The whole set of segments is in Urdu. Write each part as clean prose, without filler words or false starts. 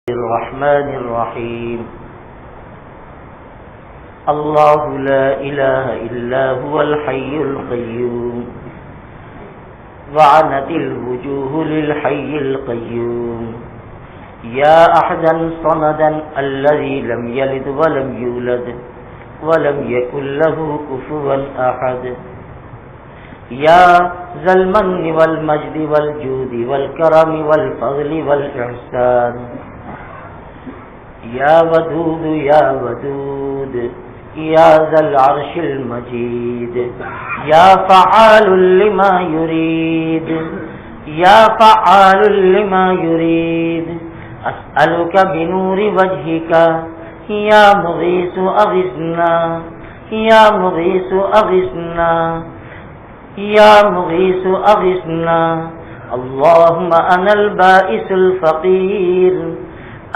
الرحمن الرحيم الله لا إله إلا هو الحي القيوم وعنت الوجوه للحي القيوم يا أحدا صمدا الذي لم يلد ولم يولد ولم يكن له كفوا أحد يا ذا المن والمجد والجود والكرم والفضل والإحسان يا ودود يا ودود يا ذا العرش المجيد يا فعال لما يريد يا فعال لما يريد أسألك بنور وجهك يا مغيث أغثنا يا مغيث أغثنا يا مغيث أغثنا اللهم أنا البائس الفقير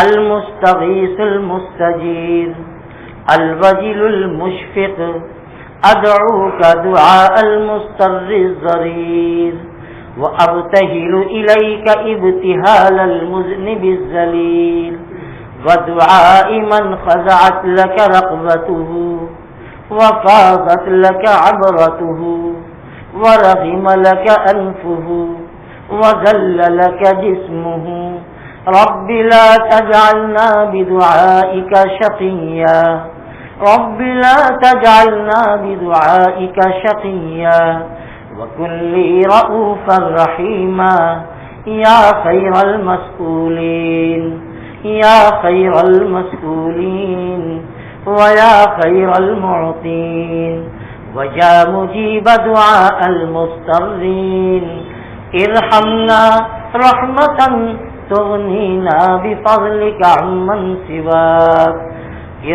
المستغيث المستجير الوجل المشفق أدعوك دعاء المضطر الضرير وأبتهل إليك ابتهال المذنب الذليل ودعاء من خضعت لك رقبته وفاضت لك عبرته ورغم لك أنفه وذل لك جسمه رب لا تجعلنا بدعائك شقيا رب لا تجعلنا بدعائك شقيا وكن لي رؤوفا رحيما يا خير المسؤولين يا خير المسؤولين ويا خير المعطين ويا مجيب دعاء المضطرين ارحمنا رحمة تغنينا بفضلك عمن سواك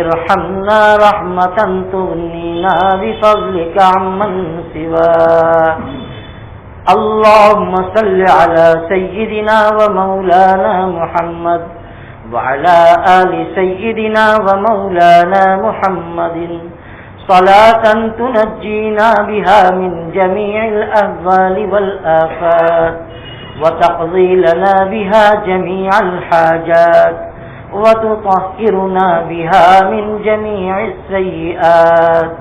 ارحمنا رحمة تغنينا بفضلك عمن سواك اللهم صل على سيدنا ومولانا محمد وعلى آل سيدنا ومولانا محمد صلاة تنجينا بها من جميع الأهوال والآفات وتقضي لنا بها جميع الحاجات وتطهرنا بها من جميع السيئات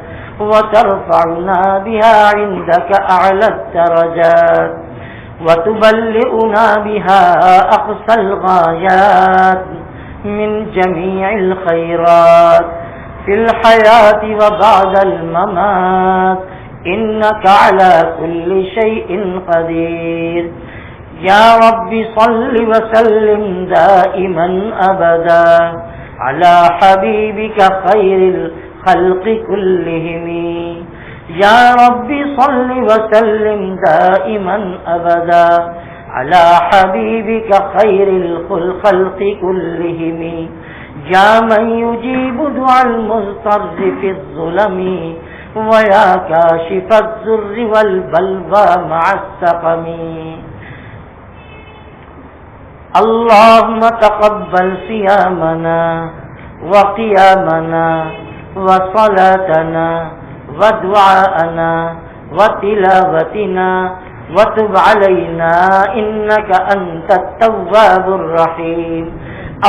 وترفعنا بها عندك أعلى الدرجات وتبلغنا بها أقصى الغايات من جميع الخيرات في الحياة وبعد الممات إنك على كل شيء قدير يا رب صل وسلم دائما أبدا على حبيبك خير الخلق كلهم يا رب صل وسلم دائما أبدا على حبيبك خير الخلق كلهم يا من يجيب دعاء المضطر في الظلم ويا كاشف الضر والبلوى مع السقم اللهم تقبل صيامنا وقيامنا وصلاتنا ودعاءنا وتلاوتنا وتب علينا إنك أنت التواب الرحيم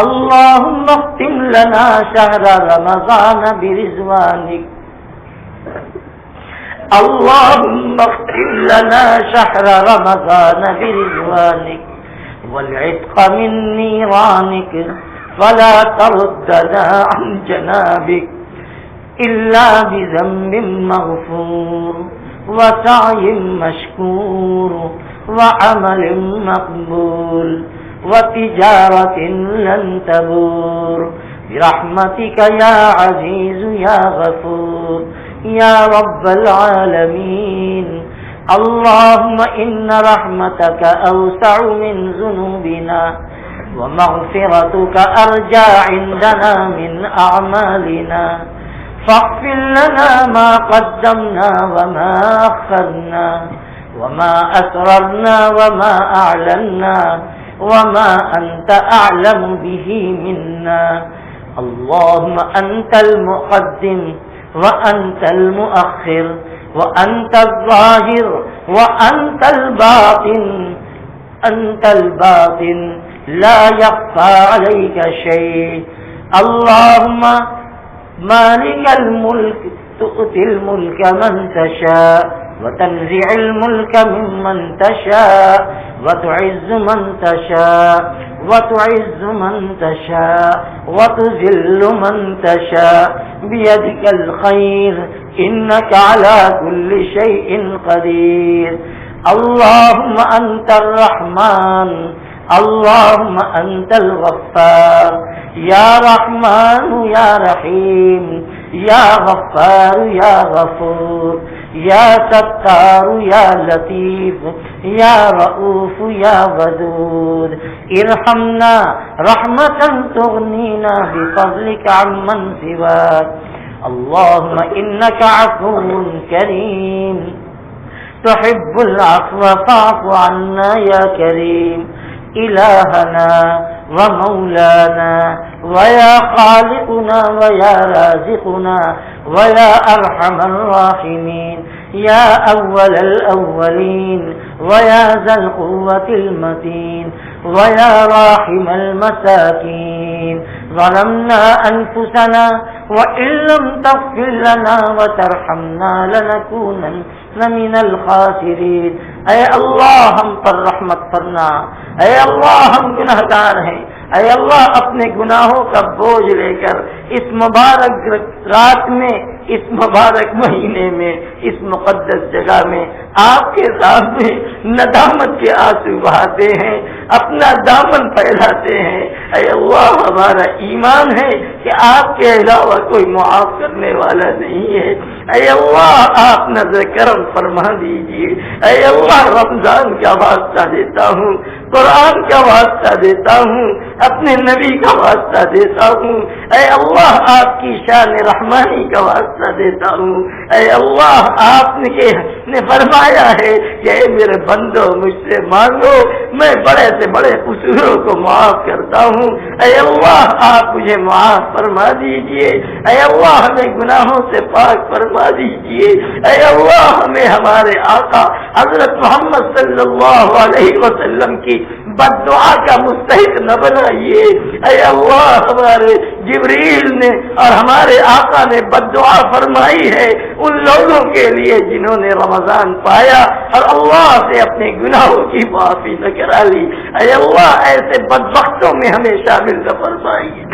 اللهم اختم لنا شهر رمضان برضوانك اللهم اختم لنا شهر رمضان برضوانك والعتق من نيرانك فلا تردنا عن جنابك إلا بذنب مغفور وسعي مشكور وعمل مقبول وتجارة لن تبور برحمتك يا عزيز يا غفور يا رب العالمين اللهم إن رحمتك أوسع من ذنوبنا ومغفرتك أرجى عندنا من أعمالنا فاغفر لنا ما قدمنا وما أخرنا وما أسررنا وما أعلنا وما أنت أعلم به منا اللهم أنت المقدم وأنت المؤخر وأنت الظاهر وأنت الباطن أنت الباطن لا يخفى عليك شيء. اللهم مالك الملك تؤتي الملك من تشاء وتنزع الملك ممن تشاء وتعز من تشاء وتعز من تشاء وتذل من تشاء بيدك الخير إنك على كل شيء قدير. اللهم أنت الرحمن اللهم أنت الغفار يا رحمن يا رحيم يا غفار يا غفور يا ستار يا لطيف يا رؤوف يا ودود. ارحمنا رحمة تغنينا بفضلك عمن سواك. اللهم إنك عفو كريم تحب العفو فاعف عنا يا كريم. إلهنا ومولانا ويا خالقنا ويا رازقنا ويا أرحم الراحمين يا أول الأولين ويا ذا القوة المتين ويا راحم المساكين. ظلمنا أنفسنا وإن لم تغفر لنا وترحمنا لنكونن من الخاسرین. اے اللہ ہم پر رحمت فرما. اے اللہ ہم گناہگار ہیں. اے اللہ اپنے گناہوں کا بوجھ لے کر اس مبارک رات میں اس مبارک مہینے میں اس مقدس جگہ میں آپ کے سامنے ندامت کے آنسو بہاتے ہیں, اپنا دامن پھیلاتے ہیں. اے اللہ ہمارا ایمان ہے کہ آپ کے علاوہ کوئی معاف کرنے والا نہیں ہے. اے اللہ آپ نظر کرم فرما دیجیے. اے اللہ رمضان کا واسطہ دیتا ہوں, قرآن کا واسطہ دیتا ہوں, اپنے نبی کا واسطہ دیتا ہوں. اے اللہ آپ کی شان رحمانی کا واسطہ دیتا ہوں. اے اللہ آپ نے فرمایا ہے کہ اے میرے بندو مجھ سے مانگو میں بڑے سے بڑے قصوروں کو معاف کرتا ہوں. اے اللہ آپ مجھے معاف فرما دیجئے. اے اللہ ہمیں گناہوں سے پاک فرما دیجئے. اے اللہ ہمیں ہمارے آقا حضرت محمد صلی اللہ علیہ وسلم کی بد دعا کا مستحق نہ بنائیے. اے اللہ ہمارے جبریل نے اور ہمارے آقا نے بد دعا فرمائی ہے ان لوگوں کے لیے جنہوں نے رمضان پایا اور اللہ سے اپنے گناہوں کی معافی نہ کرا لی. اے اللہ ایسے بدبختوں میں ہمیں شامل نہ فرمائیے.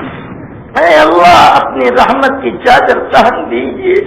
اے اللہ اپنی رحمت کی چادر تہن دیجیے.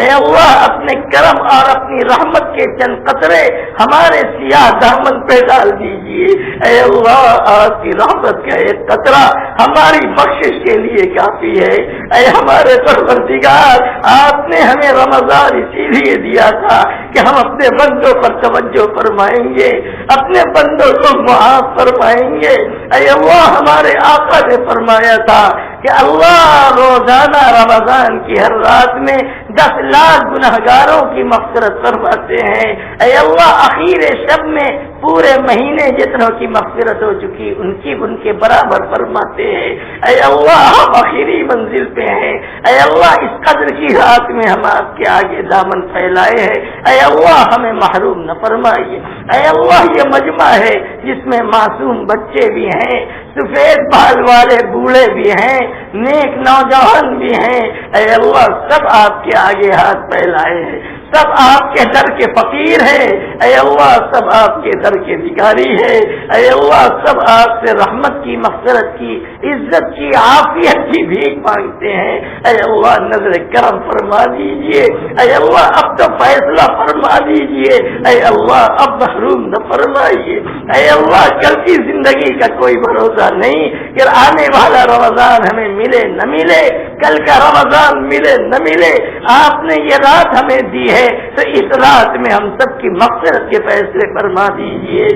اے اللہ اپنے کرم اور اپنی رحمت کے چند قطرے ہمارے سیاہ دامن پہ ڈال دیجیے. اے اللہ آپ کی رحمت کا ایک قطرہ ہماری بخشش کے لیے کافی ہے. اے ہمارے پروردگار آپ نے ہمیں رمضان اسی لیے دیا تھا کہ ہم اپنے بندوں پر توجہ فرمائیں گے, اپنے بندوں کو معاف فرمائیں گے. اے اللہ ہمارے آقا نے فرمایا تھا کہ اللہ روزانہ رمضان کی ہر رات میں 10 لاکھ گناہگاروں کی مغفرت فرماتے ہیں. اے اللہ اخیر شب میں پورے مہینے جتنوں کی مغفرت ہو چکی ان کے برابر فرماتے ہیں. اے اللہ ہم آخری منزل پہ ہیں. اے اللہ اس قدر کی رات میں ہم آپ کے آگے دامن پھیلائے ہیں. اے اللہ ہمیں محروم نہ فرمائیے. اے اللہ یہ مجمع ہے جس میں معصوم بچے بھی ہیں, سفید بال والے بوڑھے بھی ہیں, نیک نوجوان بھی ہیں. اے اللہ سب آپ کے آگے ہاتھ پھیلائے ہیں, سب آپ کے در کے فقیر ہیں. اے اللہ سب آپ کے در کے بھکاری ہے. اے اللہ سب آپ سے رحمت کی, مغفرت کی, عزت کی, عافیت کی بھیک مانگتے ہیں. اے اللہ نظر کرم فرما دیجئے. اے اللہ اب تو فیصلہ فرما دیجئے. اے اللہ اب محروم نہ فرمائیے. اے اللہ کل کی زندگی کا کوئی بھروسہ نہیں کہ آنے والا رمضان ہمیں ملے نہ ملے, کل کا رمضان ملے نہ ملے. آپ نے یہ رات ہمیں دی ہے تو اس رات میں ہم سب کی مغفرت کے فیصلے فرما دیجیے.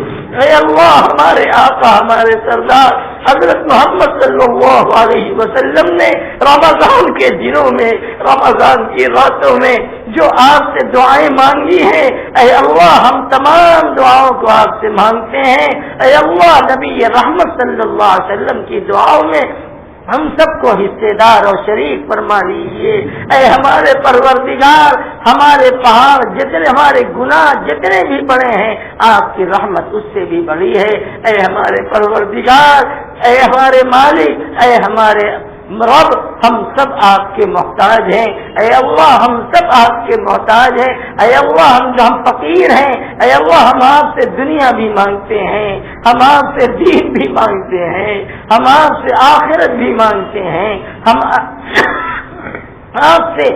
اے اللہ ہمارے آقا ہمارے سردار حضرت محمد صلی اللہ علیہ وسلم نے رمضان کے دنوں میں, رمضان کی راتوں میں جو آپ سے دعائیں مانگی ہیں, اے اللہ ہم تمام دعاؤں کو آپ سے مانگتے ہیں. اے اللہ نبی رحمت صلی اللہ علیہ وسلم کی دعاؤں میں ہم سب کو حصے دار اور شریک فرما لیجیے۔ اے ہمارے پروردگار، ہمارے پہاڑ جتنے، ہمارے گناہ جتنے بھی بڑے ہیں، آپ کی رحمت اس سے بھی بڑی ہے۔ اے ہمارے پروردگار، اے ہمارے مالک، اے ہمارے رب، ہم سب آپ کے محتاج ہیں۔ اے اللہ، ہم سب آپ کے محتاج ہیں۔ اے اللہ، ہم فقیر ہیں۔ اے اللہ، ہم آپ سے دنیا بھی مانگتے ہیں، ہم آپ سے دین بھی مانگتے ہیں، ہم آپ سے آخرت بھی مانگتے ہیں، ہم آپ سے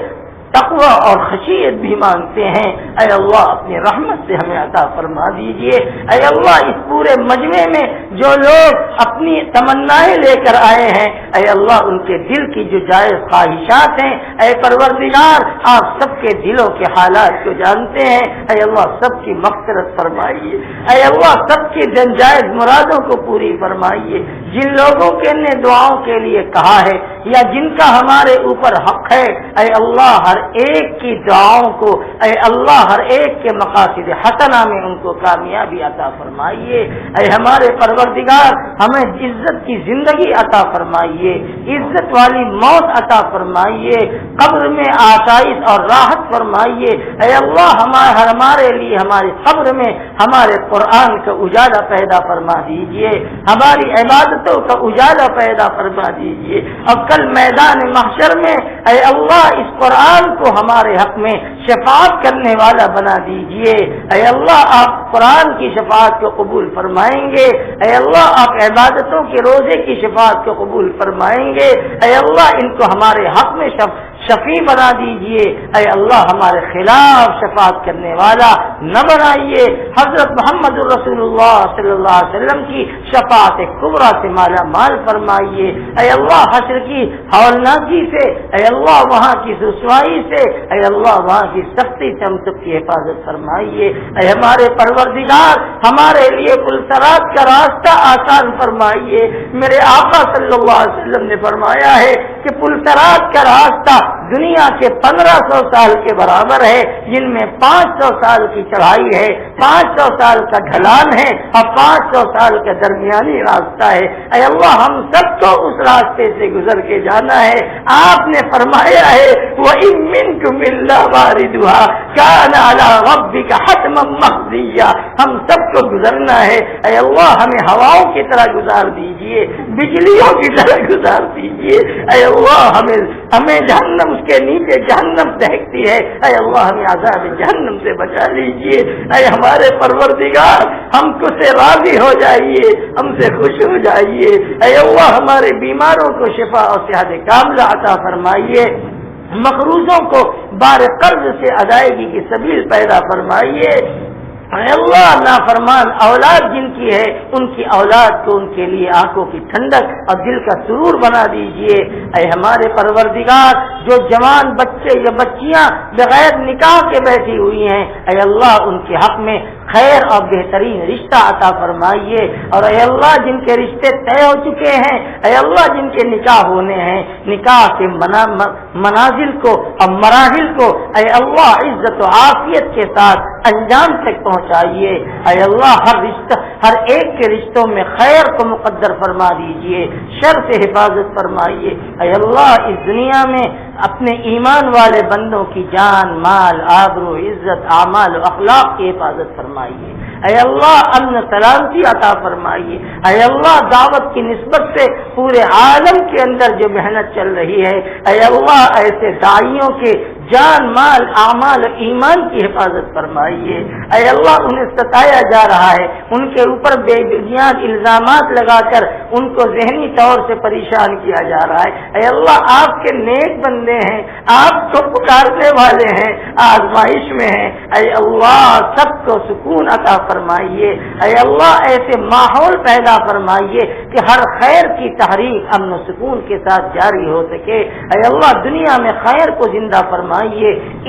تقوی اور خشیت بھی مانگتے ہیں۔ اے اللہ، اپنی رحمت سے ہمیں عطا فرما دیجئے۔ اے اللہ، اس پورے مجمع میں جو لوگ اپنی تمنائیں لے کر آئے ہیں، اے اللہ، ان کے دل کی جو جائز خواہشات ہیں، اے پروردگار، آپ سب کے دلوں کے حالات کو جانتے ہیں۔ اے اللہ، سب کی مغفرت فرمائیے۔ اے اللہ، سب کی جائز مرادوں کو پوری فرمائیے۔ جن لوگوں کے نے دعاؤں کے لیے کہا ہے یا جن کا ہمارے اوپر حق ہے، اے اللہ، ہر ایک کی دعاؤں کو، اے اللہ، ہر ایک کے مقاصد حسنہ میں ان کو کامیابی عطا فرمائیے۔ اے ہمارے پروردگار، ہمیں عزت کی زندگی عطا فرمائیے، عزت والی موت عطا فرمائیے، قبر میں آسائش اور راحت فرمائیے۔ اے اللہ، ہمارے لیے ہماری قبر میں ہمارے قرآن کا اجالا پیدا فرما دیجئے، ہماری عبادتوں کا اجالا پیدا فرما دیجئے، اور کل میدان محشر میں اے اللہ اس قرآن کو ہمارے حق میں شفاعت کرنے والا بنا دیجئے۔ اے اللہ، آپ قرآن کی شفاعت کو قبول فرمائیں گے۔ اے اللہ، آپ عبادتوں کے روزے کی شفاعت کو قبول فرمائیں گے۔ اے اللہ، ان کو ہمارے حق میں شفیع بنا دیجئے۔ اے اللہ، ہمارے خلاف شفاعت کرنے والا نہ بنائیے۔ حضرت محمد رسول اللہ صلی اللہ علیہ وسلم کی شفاعت کبریٰ سے مالا مال فرمائیے۔ اے اللہ، حشر کی ہولناکی سے، اے اللہ، وہاں کی رسوائی سے، اے اللہ، وہاں کی سختی سے ہم سب کی حفاظت فرمائیے۔ اے ہمارے پروردگار، ہمارے لیے پلسرات کا راستہ آسان فرمائیے۔ میرے آقا صلی اللہ علیہ وسلم نے فرمایا ہے کہ پلسرات کا راستہ دنیا کے 1500 سال کے برابر ہے، جن میں 500 سال کی چڑھائی ہے، 500 سال کا ڈھلان ہے اور 500 سال کا درمیانی راستہ ہے۔ اے اللہ، ہم سب کو اس راستے سے گزر کے جانا ہے۔ آپ نے فرمایا ہے وَإِن مِّنكُمْ إِلَّا وَارِدُهَا كَانَ عَلَى رَبِّكَ حَتْمًا مَّقْضِيًّا، ہم سب کو گزرنا ہے۔ اے اللہ، ہمیں ہواؤں کی طرح گزار دیجئے، بجلیوں کی طرح گزار دیجئے۔ اے اللہ، ہمیں جہنم، اس کے نیچے جہنم دہکتی ہے، اے اللہ، ہمیں عذاب جہنم سے بچا لیجئے۔ اے ہمارے پروردگار، ہم کو سے راضی ہو جائیے، ہم سے خوش ہو جائیے۔ اے اللہ، ہمارے بیماروں کو شفا اور صحت کاملہ عطا فرمائیے، مقروضوں کو بار قرض سے ادائیگی کی سبیل پیدا فرمائیے۔ اے اللہ، نافرمان اولاد جن کی ہے، ان کی اولاد کو ان کے لیے آنکھوں کی ٹھنڈک اور دل کا سرور بنا دیجئے۔ اے ہمارے پروردگار، جو جوان بچے یا بچیاں بغیر نکاح کے بیٹھی ہوئی ہیں، اے اللہ، ان کے حق میں خیر اور بہترین رشتہ عطا فرمائیے۔ اور اے اللہ، جن کے رشتے طے ہو چکے ہیں، اے اللہ، جن کے نکاح ہونے ہیں، نکاح کے منازل کو اور مراحل کو اے اللہ عزت و عافیت کے ساتھ انجام تک پہنچائیے۔ اے اللہ، ہر ایک کے رشتوں میں خیر کو مقدر فرما دیجئے، شر سے حفاظت فرمائیے۔ اے اللہ، اس دنیا میں اپنے ایمان والے بندوں کی جان، مال، آبرو، عزت، اعمال و اخلاق کی حفاظت فرمائیے۔ اے اللہ، امن سلامتی عطا فرمائیے۔ اے اللہ، دعوت کی نسبت سے پورے عالم کے اندر جو محنت چل رہی ہے، اے اللہ، ایسے داعیوں کے جان، مال، اعمال و ایمان کی حفاظت فرمائیے۔ اے اللہ، انہیں ستایا جا رہا ہے، ان کے اوپر بے بنیاد الزامات لگا کر ان کو ذہنی طور سے پریشان کیا جا رہا ہے۔ اے اللہ، آپ کے نیک بندے ہیں، آپ کو پکارنے والے ہیں، آزمائش میں ہیں، اے اللہ، سب کو سکون عطا فرمائیے۔ اے اللہ، ایسے ماحول پیدا فرمائیے کہ ہر خیر کی تحریک امن و سکون کے ساتھ جاری ہو سکے۔ اے اللہ، دنیا میں خیر کو زندہ فرمائیے،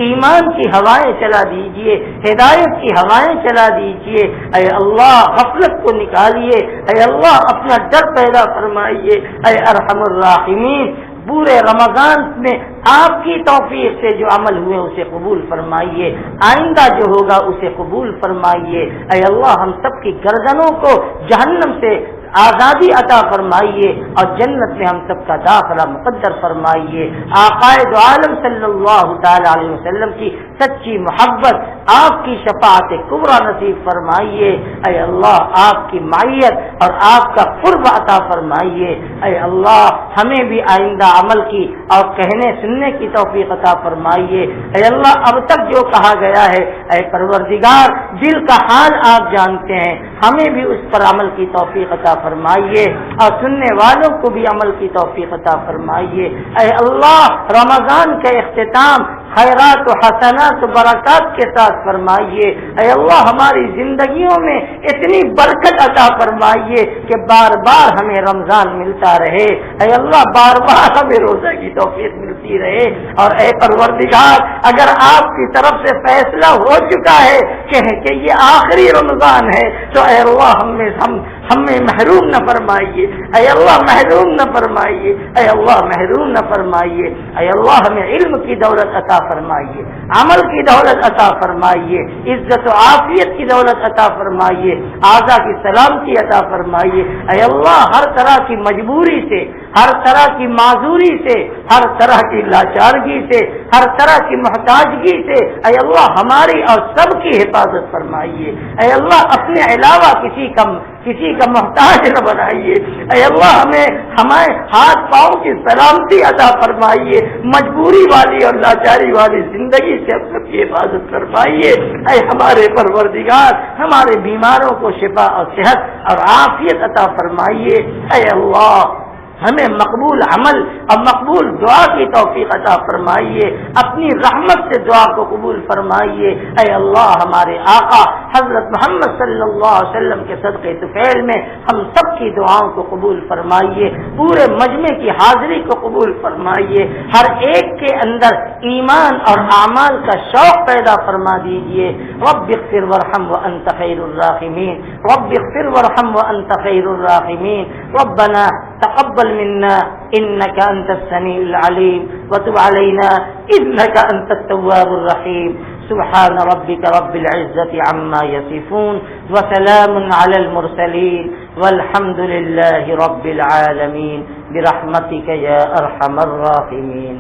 ایمان کی ہوائیں چلا دیجئے، ہدایت کی ہوائیں چلا دیجئے۔ اے اللہ، غفلت کو نکالیے، اے اللہ، اپنا ڈر پیدا فرمائیے۔ اے ارحم الراحمین، پورے رمضان میں آپ کی توفیق سے جو عمل ہوئے اسے قبول فرمائیے، آئندہ جو ہوگا اسے قبول فرمائیے۔ اے اللہ، ہم سب کی گردنوں کو جہنم سے آزادی عطا فرمائیے اور جنت میں ہم سب کا داخلہ مقدر فرمائیے. آقا دو عالم صلی اللہ تعالی علیہ وسلم کی سچی محبت، آپ کی شفاعت کبریٰ نصیب فرمائیے. اے اللہ آپ کی معیت اور آپ کا قرب عطا فرمائیے. اے اللہ ہمیں بھی آئندہ عمل کی اور کہنے سننے کی توفیق عطا فرمائیے. اے اللہ اب تک جو کہا گیا ہے اے پروردگار دل کا حال آپ جانتے ہیں، ہمیں بھی اس پر عمل کی توفیق عطا فرمائیے اور سننے والوں کو بھی عمل کی توفیق عطا فرمائیے. اے اللہ رمضان کا اختتام خیرات و حسنات و برکات کے ساتھ فرمائیے. اے اللہ ہماری زندگیوں میں اتنی برکت عطا فرمائیے کہ بار بار ہمیں رمضان ملتا رہے. اے اللہ بار بار ہمیں روزہ کی توفیق ملتی رہے. اور اے پروردگار اگر آپ کی طرف سے فیصلہ ہو چکا ہے کہ یہ آخری رمضان ہے تو اے اللہ ہمیں محروم نہ فرمائیے. اے اللہ محروم نہ فرمائیے. اے اللہ محروم نہ فرمائیے. اے اللہ ہمیں علم کی دولت عطا فرمائیے، عمل کی دولت عطا فرمائیے، عزت و عافیت کی دولت عطا فرمائیے، اعضاء کی سلامتی عطا فرمائیے. اے اللہ ہر طرح کی مجبوری سے، ہر طرح کی معذوری سے، ہر طرح کی لاچارگی سے، ہر طرح کی محتاجگی سے اے اللہ ہماری اور سب کی حفاظت فرمائیے. اے اللہ اپنے علاوہ کسی کا محتاج نہ بنائیے. اے اللہ ہمیں ہاتھ پاؤں کی سلامتی عطا فرمائیے. مجبوری والی اور لاچاری والی زندگی سے ہم سب کی حفاظت فرمائیے. اے ہمارے پروردگار ہمارے بیماروں کو شفا اور صحت اور عافیت عطا فرمائیے. اے اللہ ہمیں مقبول عمل اور مقبول دعا کی توفیق عطا فرمائیے. اپنی رحمت سے دعا کو قبول فرمائیے. اے اللہ ہمارے آقا حضرت محمد صلی اللہ علیہ وسلم کے صدقے طفیل میں ہم سب کی دعاؤں کو قبول فرمائیے. پورے مجمع کی حاضری کو قبول فرمائیے. ہر ایک کے اندر ایمان اور اعمال کا شوق پیدا فرما دیجیے. رب اغفر وارحم وانت خیر الراحمین. رب اغفر وارحم وانت خیر الراحمین. ربنا تقبل منا إنك أنت السميع العليم وتب علينا إنك أنت التواب الرحيم. سبحان ربك رب العزة عما يصفون وسلام على المرسلين والحمد لله رب العالمين برحمتك يا أرحم الراحمين.